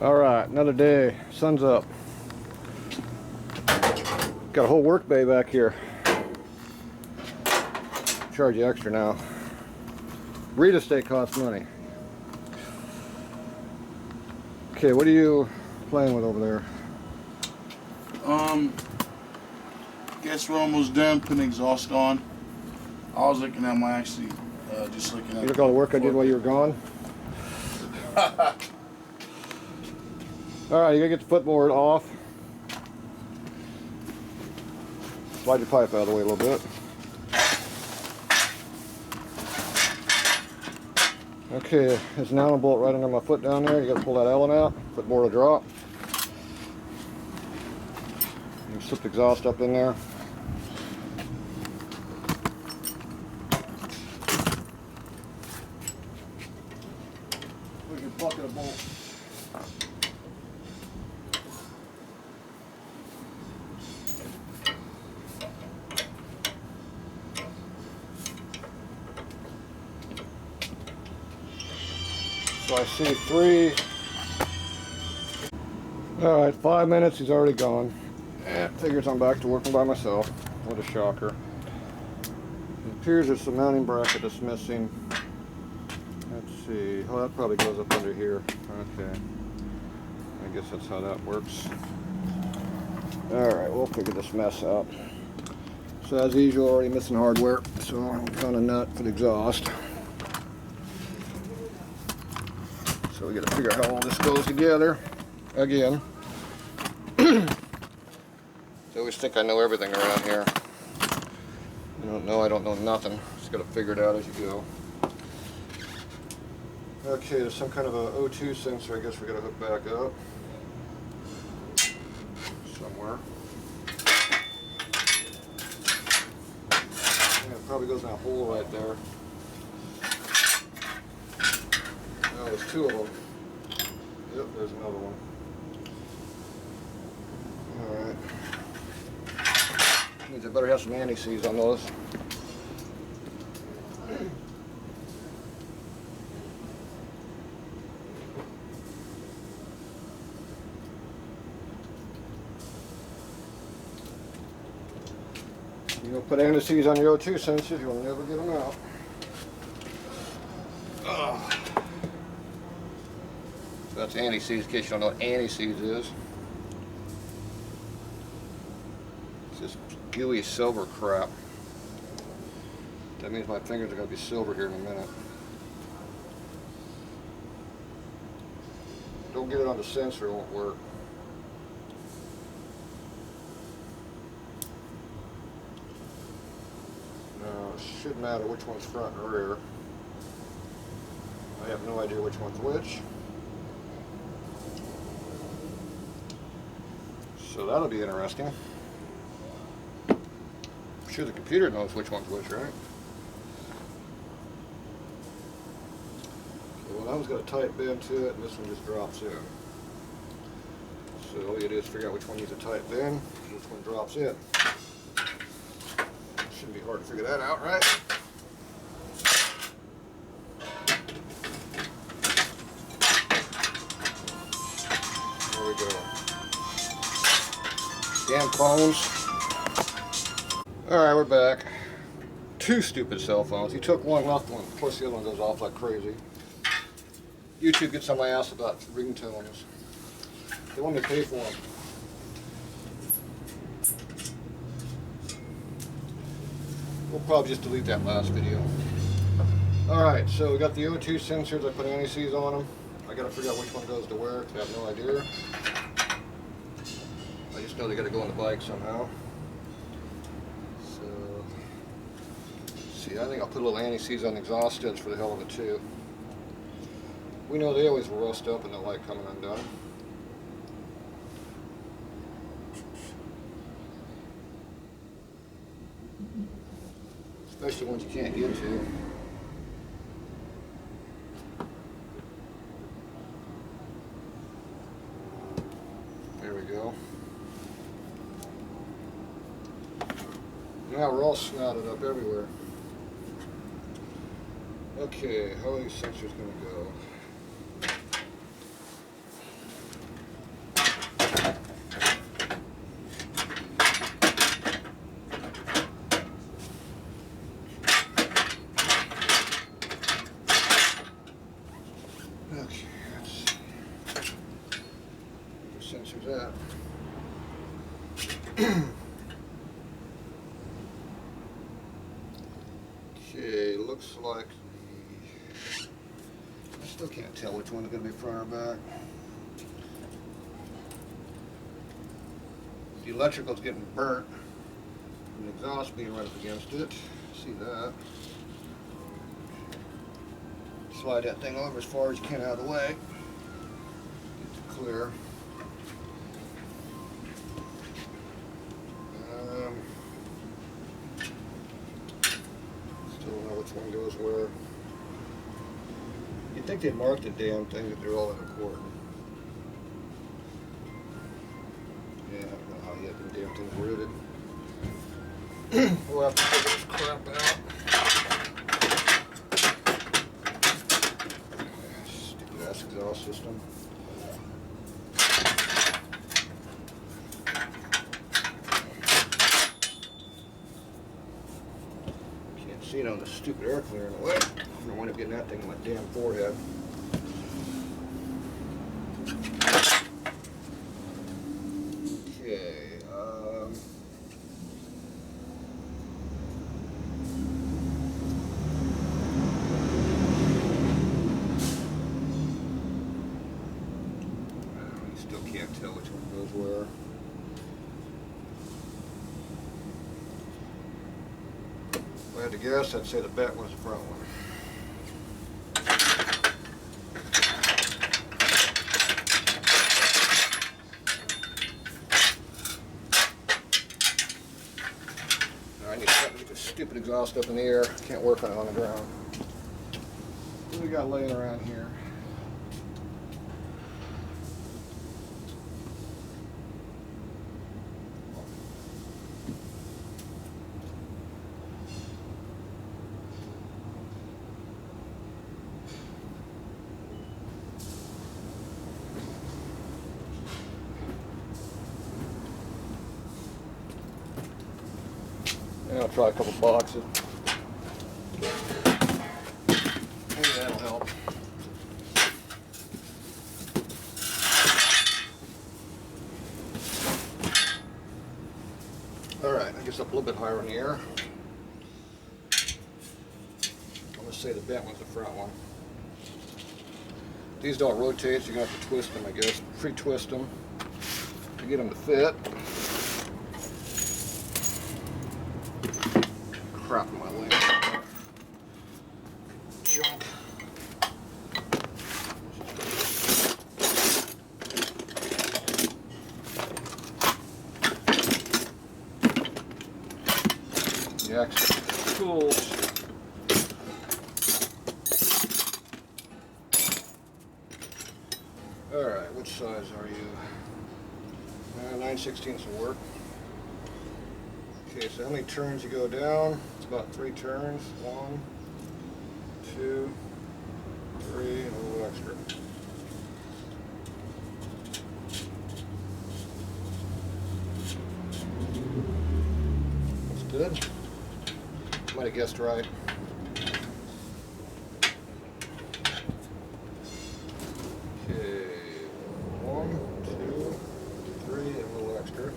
Alright, another day. Sun's up. Got a whole work bay back here. Charge you extra now. Real estate costs money. Okay, what are you playing with over there? Guess we're almost done putting exhaust on. I was looking at my just looking at. You look at all the work I did while you were gone? Alright, you gotta get the footboard off. Slide your pipe out of the way a little bit. Okay, there's an Allen bolt right under my foot down there. You gotta pull that Allen out. Footboard will drop. You slip the exhaust up in there. There's your bucket of bolts. So I see 3. Alright, 5 minutes, he's already gone. Figures I'm back to working by myself. What a shocker. It appears there's some mounting bracket that's missing. Let's see. Oh, that probably goes up under here. Okay. I guess that's how that works. Alright, we'll figure this mess out. So as usual, already missing hardware. So I'm found a nut for the exhaust. So we got to figure out how all this goes together again. I always think I know everything around here. I don't know nothing. Just got to figure it out as you go. Okay, there's some kind of a O2 sensor I guess we got to hook back up somewhere. Yeah, it probably goes in that hole right there. Oh, there's 2 of them. Yep, there's another one. Alright. Means I better have some anti-seize on those. You don't put anti-seize on your O2 sensors, you'll never get them out. So that's anti-seize, in case you don't know what anti-seize is. It's this gooey silver crap. That means my fingers are going to be silver here in a minute. Don't get it on the sensor, it won't work. Now, it should matter which one's front and rear. I have no idea which one's which. So that'll be interesting. I'm sure the computer knows which one's which, right? Okay, well, that one's got a tight bend to it, and this one just drops in. So all you do is figure out which one needs a tight bend, which one drops in. Shouldn't be hard to figure that out, right? There we go. Damn phones. Alright, we're back. 2 stupid cell phones. He took one, left one. Of course, the other one goes off like crazy. YouTube gets on my ass about ringtones. They want me to pay for them. We'll probably just delete that last video. Alright, so we got the O2 sensors. I put anti-seize on them. I gotta figure out which one goes to where. I have no idea. I just know they gotta go on the bike somehow. So, see, I think I'll put a little anti-seize on the exhaust studs for the hell of it too. We know they always rust up and don't like coming undone. Especially ones you can't get to. There we go. Now we're all snotted up everywhere. Okay, how are these sensors going to go? that. Okay, looks like I still can't tell which one's going to be front or back. The electrical's getting burnt and the exhaust being right up against it. See that. Slide that thing over as far as you can out of the way. Get it clear. Still don't know which one goes where. You'd think they'd mark the damn thing that they're all in accord. Yeah, I don't know how you have the damn things rooted. We'll have to figure this crap out. Stupid ass exhaust system. Can't see it on the stupid air cleaner in the way. I don't wind up getting that thing in my damn forehead. Okay, you still can't tell which one goes where. If I had to guess, I'd say the back one's the front one. I need to get this stupid exhaust up in the air. Can't work on it on the ground. What do we got laying around here? I'll try a couple boxes. Maybe that'll help. Alright, I guess up a little bit higher in the air. I'm going to say the bent one's the front one. These don't rotate, so you're going to have to twist them, I guess. Pre-twist them to get them to fit. Crap in my leg. Junk. The extra tools. Alright, which size are you? 9/16 will work. Okay, so how many turns you go down? It's about 3 turns. 1, 2, 3, and a little extra. That's good. Might have guessed right. Okay, 1, 2, 3, and a little extra.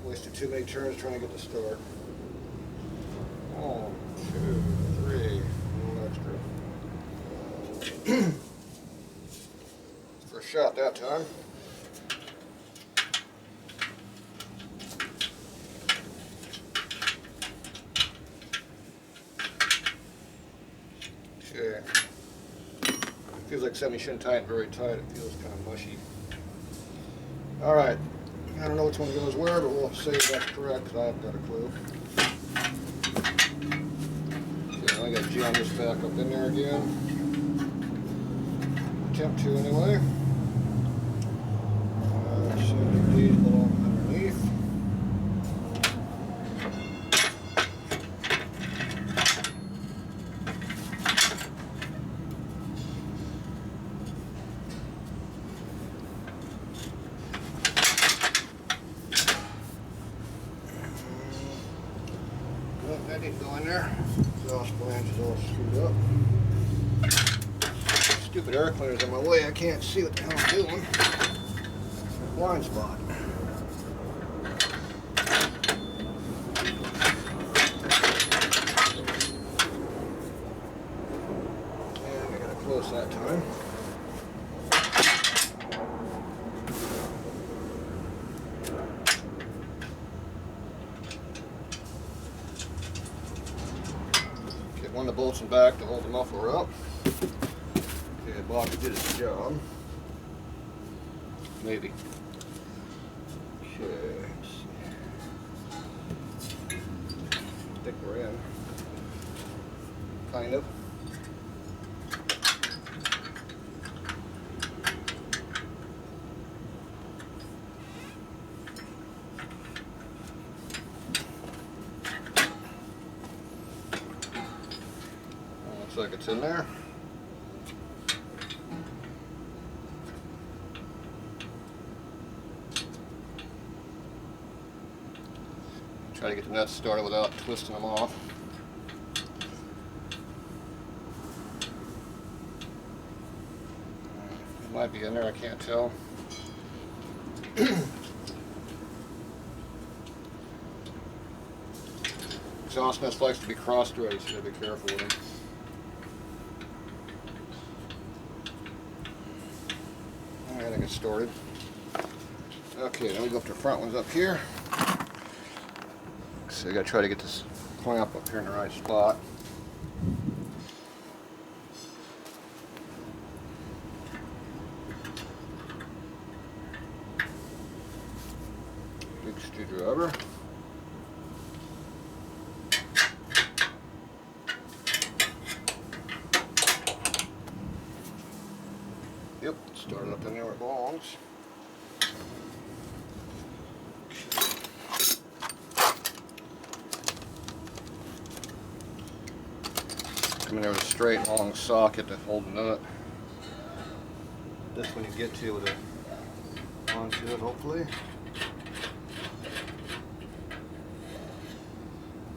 Wasted too many turns trying to get the start. 1, 2, 3, a little extra. First shot that time. Okay. It feels like something you shouldn't tie it very tight. It feels kind of mushy. All right. I don't know which one goes where, but we'll say that's correct because I haven't got a clue. Okay, I got to jam this back up in there again. Attempt to anyway. Shifting these along underneath. there. Exhaust flange is all screwed up. Stupid air cleaner's in my way. I can't see what the hell I'm doing. Blind spot. And I got it close that time. Get one of the bolts in back to hold the muffler up. Okay, the box did its job. Maybe. Okay, let's see. I think we're in. Kind of. Looks like it's in there. Try to get the nuts started without twisting them off. It might be in there, I can't tell. Exhaust nest likes to be cross-threaded, so you gotta be careful with them. Alright, I think it's started. Okay, then we go up to the front ones up here. So I gotta try to get this clamp up here in the right spot. Big screwdriver. Yep, start it up in there where it belongs. Coming there with a straight long socket to hold the nut. This one you get to with a onto it, hopefully.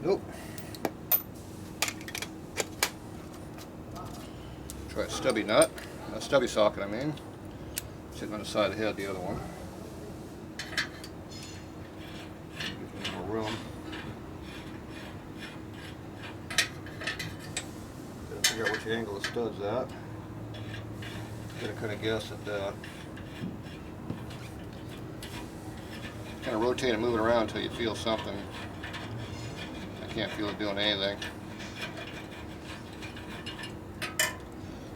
Nope. Try a stubby nut. A stubby socket, I mean. Sitting on the side of the head, the other one. Give me more room. Gotta figure out which angle the stud's at. Gotta kind of guess at that. Kind of rotate and move it around until you feel something. I can't feel it doing anything.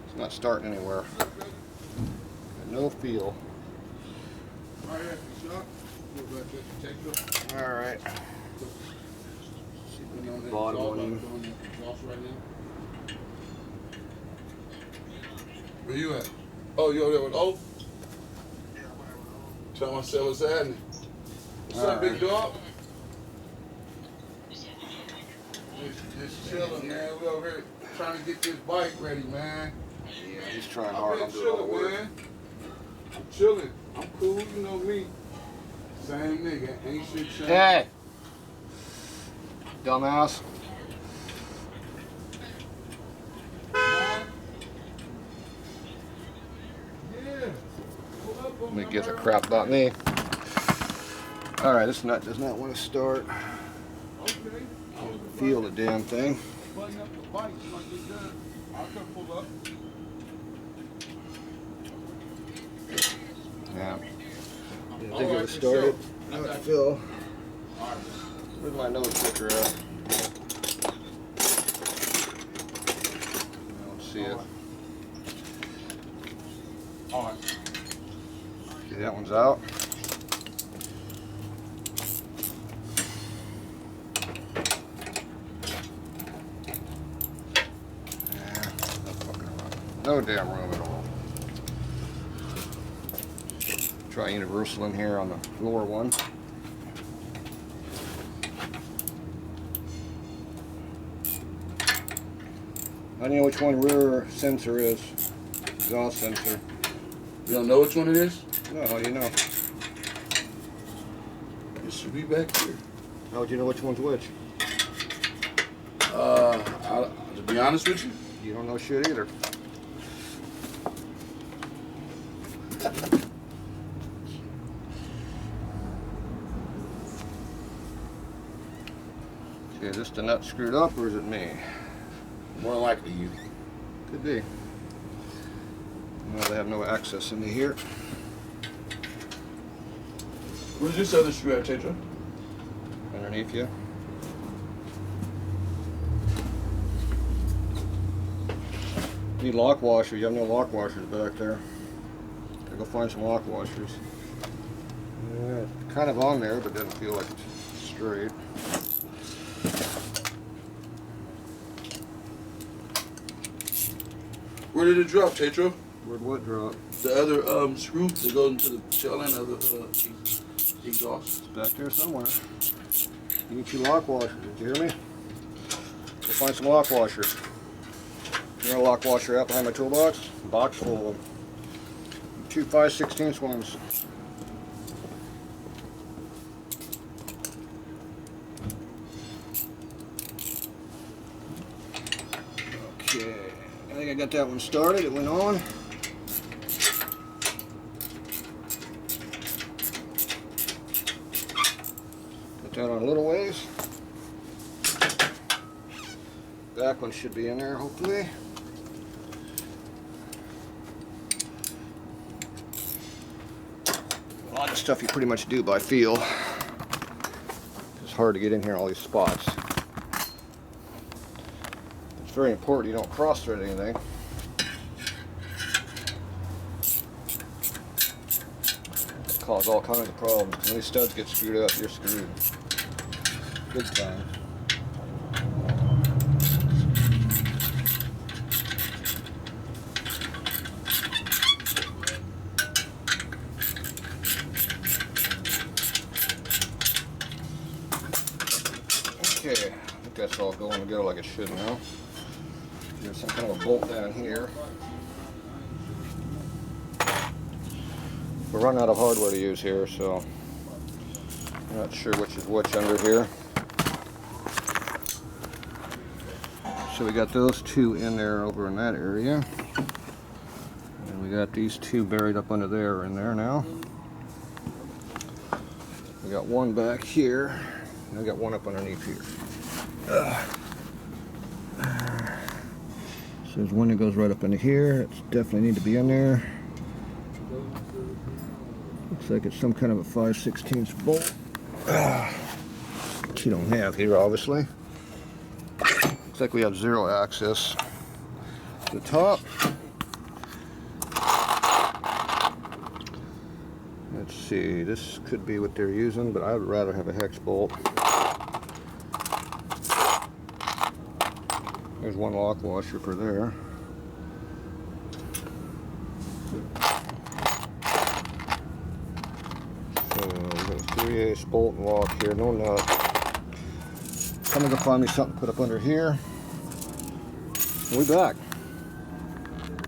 It's not starting anywhere. Got no feel. Alright. Bottom one. Where you at? Oh, you over there with O? Tell myself what's happening. What's up, big dog? Just chilling, man. We over here trying to get this bike ready, man. Yeah, he's trying I've hard. been I'm doing all the chilling, work. man. I'm chilling. I'm cool, you know me. Same nigga. Ain't shit changed. Hey! Dumbass. Let me get the crap about me. Alright, this nut does not want to start. Okay. Feel the damn thing. Button up the bike when I get done. I'll come pull up. Yeah. Didn't think it was started. Now it's Phil. Where's my nose picker at? I don't see it. Alright. Okay, that one's out. No damn room at all. Try universal in here on the lower one. I don't know which one rear sensor is. Exhaust sensor. You don't know which one it is? No, how do you know? It should be back here. How would you know which one's which? Be honest with you. You don't know shit either. Okay, is this the nut screwed up or is it me? More likely you. Could be. Well, they have no access into here. Where's this other screw at, Tatro? Underneath you. Need lock washers. You have no lock washers back there. Gotta go find some lock washers. Yeah, it's kind of on there, but doesn't feel like it's straight. Where did it drop, Tatro? Where'd what drop? The other screw that goes into the tail end of the exhaust. It's back there somewhere. You need 2 lock washers. Did you hear me? Go find some lock washers. You know a lock washer out behind my toolbox? Box full of them. 2 5/16 ones. Okay, I think I got that one started. It went on. Put that on a little ways. Back one should be in there, hopefully. A lot of stuff you pretty much do by feel. It's hard to get in here in all these spots. It's very important you don't cross thread anything. It cause all kinds of problems. When these studs get screwed up, you're screwed. Big time. Okay, I think that's all going together like it should now. There's some kind of a bolt down here. We're running out of hardware to use here, so I'm not sure which is which under here. So we got those 2 in there over in that area. And we got these 2 buried up under there in there now. We got one back here. And I got one up underneath here. So there's one that goes right up into here. It's definitely need to be in there. Looks like it's some kind of a 5/16 bolt. Which you don't have here, obviously. Looks like we have 0 access to the top. Let's see, this could be what they're using, but I would rather have a hex bolt. There's one lock washer for there. So we got a 3/8 bolt and lock here, no nut. I'm gonna go find me something to put up under here. We'll be back.